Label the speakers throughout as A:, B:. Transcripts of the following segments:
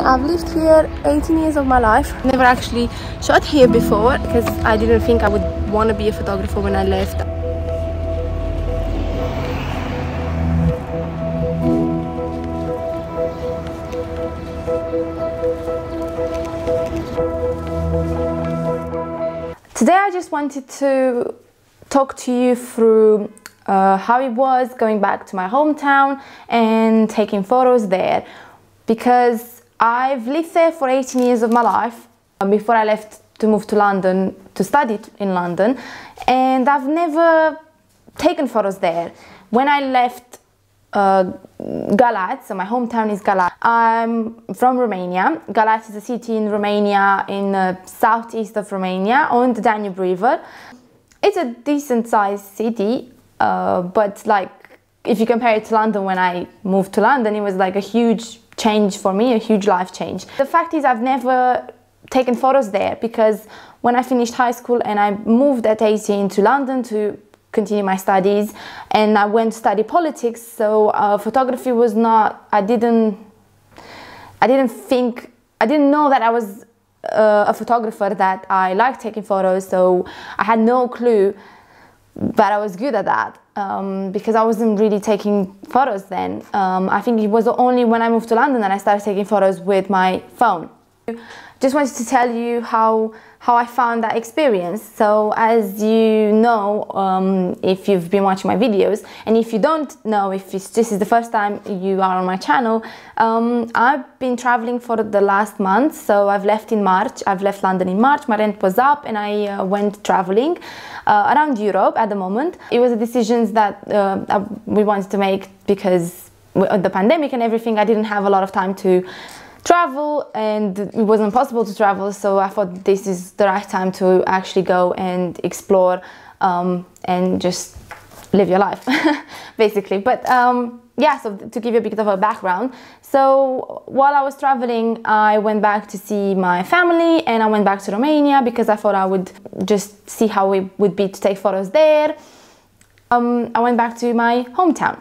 A: I've lived here 18 years of my life. Never actually shot here before because I didn't think I would want to be a photographer when I left. Today I just wanted to talk to you through how it was going back to my hometown and taking photos there, because I've lived there for 18 years of my life before I left to move to London to study in London, and I've never taken photos there. When I left Galati, so my hometown is Galati. I'm from Romania. Galati is a city in Romania, in the southeast of Romania, on the Danube River. It's a decent sized city, but like if you compare it to London, when I moved to London, it was like a huge change for me, a huge life change. The fact is I've never taken photos there because when I finished high school and I moved at 18 to London to continue my studies, and I went to study politics, so photography was not, I didn't know that I was a photographer, that I liked taking photos, so I had no clue that I was good at that. Because I wasn't really taking photos then. I think it was only when I moved to London that I started taking photos with my phone. Just wanted to tell you how I found that experience. So as you know, if you've been watching my videos, and if you don't know, if this is the first time you are on my channel, I've been traveling for the last month. So I've left in March, I've left London in March, my rent was up and I went traveling around Europe at the moment. It was a decision that we wanted to make because with the pandemic and everything, I didn't have a lot of time to travel and it wasn't possible to travel, so I thought this is the right time to actually go and explore and just live your life basically. But yeah, so to give you a bit of a background, so while I was traveling I went back to see my family and I went back to Romania because I thought I would just see how it would be to take photos there. I went back to my hometown.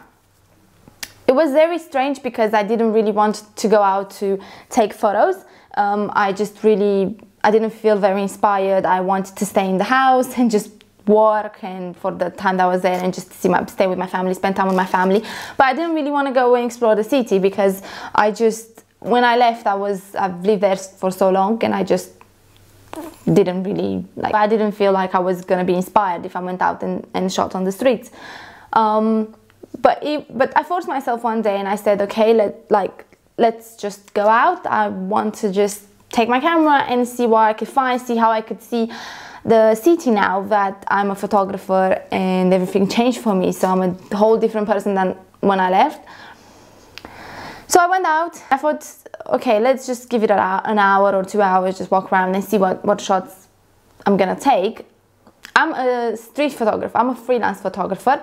A: It was very strange because I didn't really want to go out to take photos. I didn't feel very inspired. I wanted to stay in the house and just work, and for the time that I was there, and just stay with my family, spend time with my family. But I didn't really want to go and explore the city because when I left, I've lived there for so long and I just didn't really, I didn't feel like I was going to be inspired if I went out and shot on the streets. But I forced myself one day and I said, okay, let's just go out. I want to just take my camera and see what I could find, see how I could see the city now that I'm a photographer and everything changed for me. So I'm a whole different person than when I left. So I went out. I thought, okay, let's just give it an hour or 2 hours, just walk around and see what shots I'm gonna take. I'm a street photographer. I'm a freelance photographer.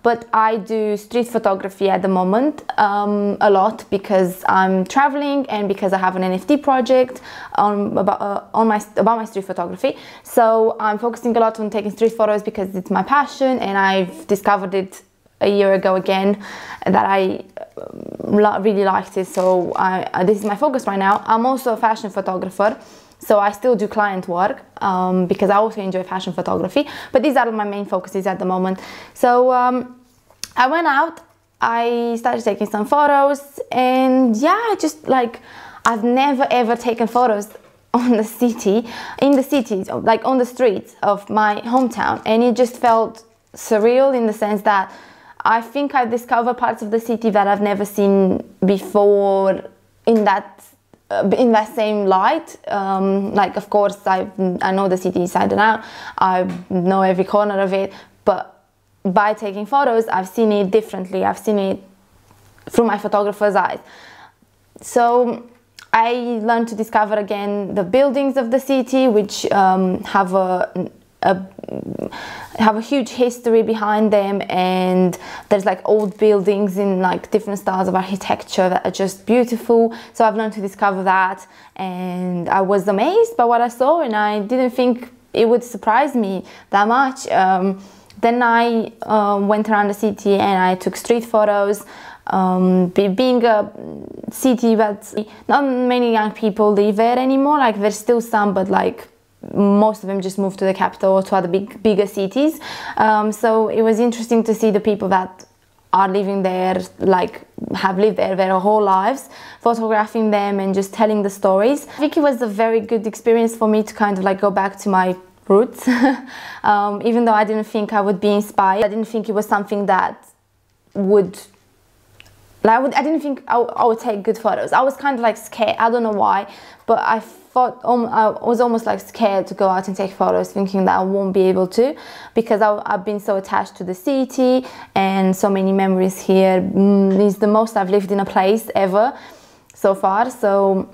A: But I do street photography at the moment a lot because I'm traveling and because I have an NFT project about my street photography. So I'm focusing a lot on taking street photos because it's my passion, and I've discovered it a year ago again that I really liked it. So this is my focus right now. I'm also a fashion photographer. So I still do client work because I also enjoy fashion photography, but these are my main focuses at the moment. So I went out, I started taking some photos, and yeah, just I've never ever taken photos in the city, like on the streets of my hometown, and it just felt surreal in the sense that I think I discovered parts of the city that I've never seen before in that same light. Of course I know the city inside and out, I know every corner of it, but by taking photos I've seen it differently. I've seen it through my photographer's eyes. So I learned to discover again the buildings of the city, which have a huge history behind them, and there's old buildings in different styles of architecture that are just beautiful. So I've learned to discover that, and I was amazed by what I saw, and I didn't think it would surprise me that much. Then I went around the city and I took street photos. Being a city, but not many young people live there anymore. Like there's still some, but like most of them just moved to the capital or to other bigger cities. So it was interesting to see the people that are living there, like have lived there their whole lives, photographing them and just telling the stories. I think it was a very good experience for me to kind of like go back to my roots. Even though I didn't think I would be inspired, I didn't think it was something that would, like, I didn't think I would take good photos. I was kind of like scared, I don't know why, but I thought, I was almost like scared to go out and take photos, thinking that I won't be able to, because I've been so attached to the city and so many memories here. It's the most I've lived in a place ever so far, so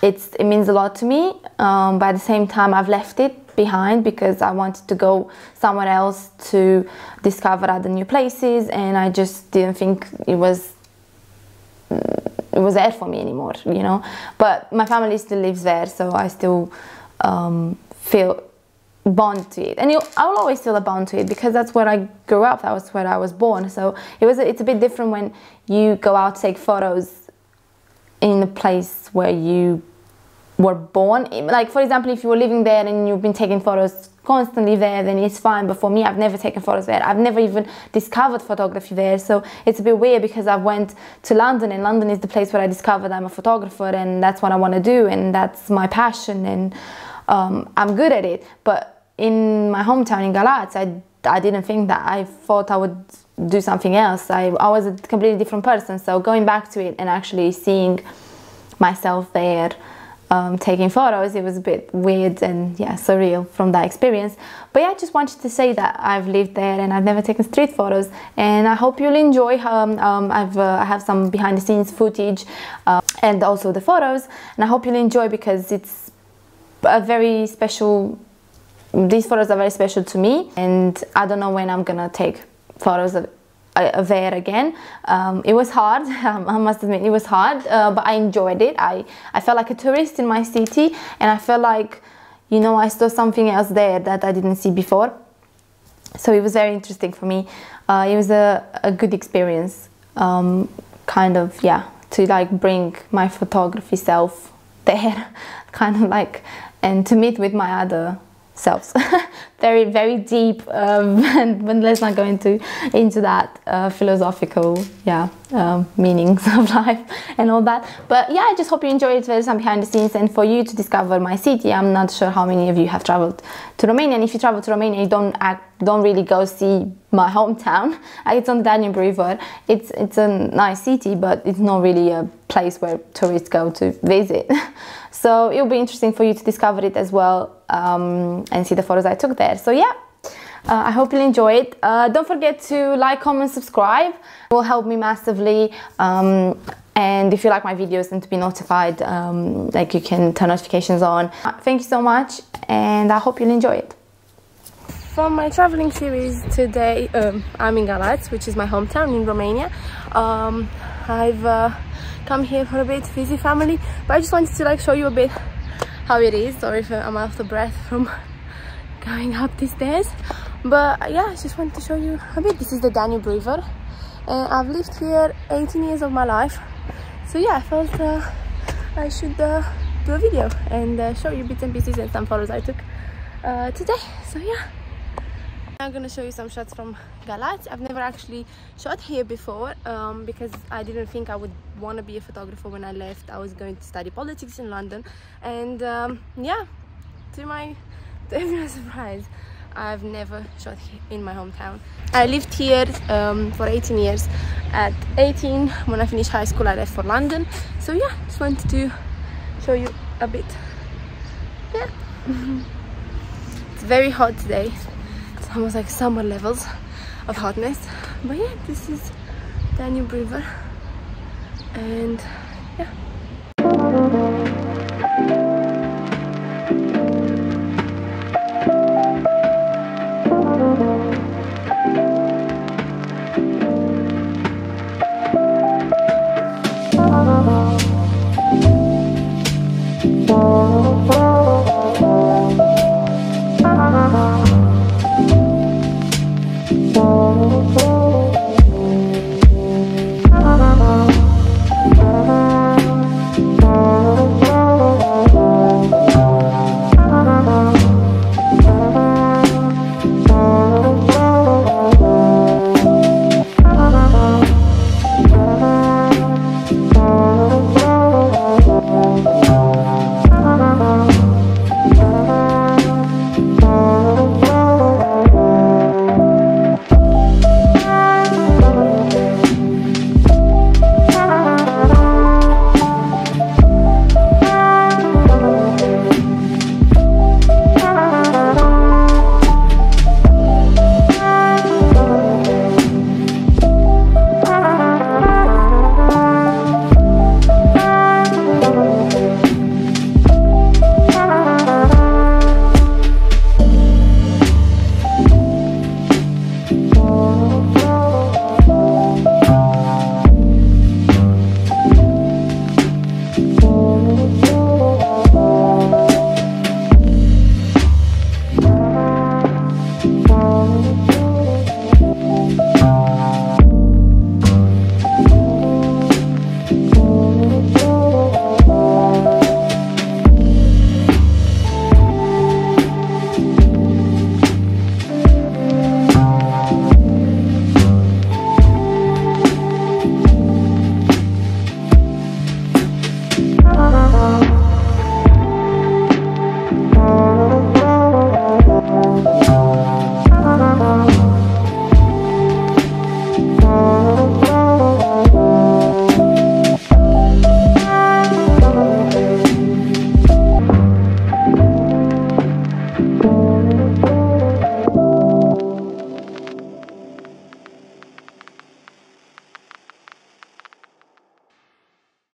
A: it means a lot to me. But at the same time, I've left it behind because I wanted to go somewhere else to discover other new places, and I just didn't think it was there for me anymore, you know. But my family still lives there, so I still feel bond to it, and I will always feel a bond to it because that's where I grew up, that was where I was born. So it's a bit different when you go out to take photos in a place where you were born. Like, for example, if you were living there and you've been taking photos constantly there, then it's fine. But for me, I've never taken photos there. I've never even discovered photography there. So it's a bit weird because I went to London, and London is the place where I discovered I'm a photographer and that's what I want to do and that's my passion, and I'm good at it. But in my hometown in Galati, I didn't think that. I thought I would do something else. I was a completely different person. So going back to it and actually seeing myself there, taking photos, it was a bit weird and yeah, surreal from that experience. But yeah, I just wanted to say that I've lived there and I've never taken street photos, and I hope you'll enjoy. I have some behind the scenes footage and also the photos, and I hope you'll enjoy because it's a very special, these photos are very special to me, and I don't know when I'm gonna take photos of there again. It was hard, I must admit it was hard, but I enjoyed it. I felt like a tourist in my city, and I felt like, you know, I saw something else there that I didn't see before. So it was very interesting for me. It was a good experience, kind of, yeah, to like bring my photography self there, kind of like, and to meet with my other selves. Very, very deep, but let's not go into that philosophical, yeah, meanings of life and all that. But yeah, I just hope you enjoy it. There's some behind the scenes, and for you to discover my city. I'm not sure how many of you have traveled to Romania, and if you travel to Romania, you don't really go see my hometown. It's on the Danube River. It's a nice city, but it's not really a place where tourists go to visit. So it'll be interesting for you to discover it as well, and see the photos I took there. So yeah, I hope you'll enjoy it. Don't forget to like, comment, subscribe. It will help me massively. And if you like my videos and to be notified, like, you can turn notifications on. Thank you so much, and I hope you'll enjoy it. For my traveling series today, I'm in Galati, which is my hometown in Romania. I've come here for a bit to visit family, but I just wanted to like show you a bit how it is. Sorry if I'm out of breath from going up these stairs, but yeah, I just wanted to show you a bit. This is the Danube River, and I've lived here 18 years of my life, so yeah, I felt I should do a video and show you bits and pieces and some photos I took today. So yeah, I'm gonna show you some shots from Galati. I've never actually shot here before, because I didn't think I would want to be a photographer when I left. I was going to study politics in London, and yeah, to everyone's surprise, I've never shot here in my hometown. I lived here for 18 years. At 18, when I finished high school, I left for London. So yeah, just wanted to show you a bit. Yeah. It's very hot today. It's almost like summer levels of hotness. But yeah, this is Danube River, and yeah. you.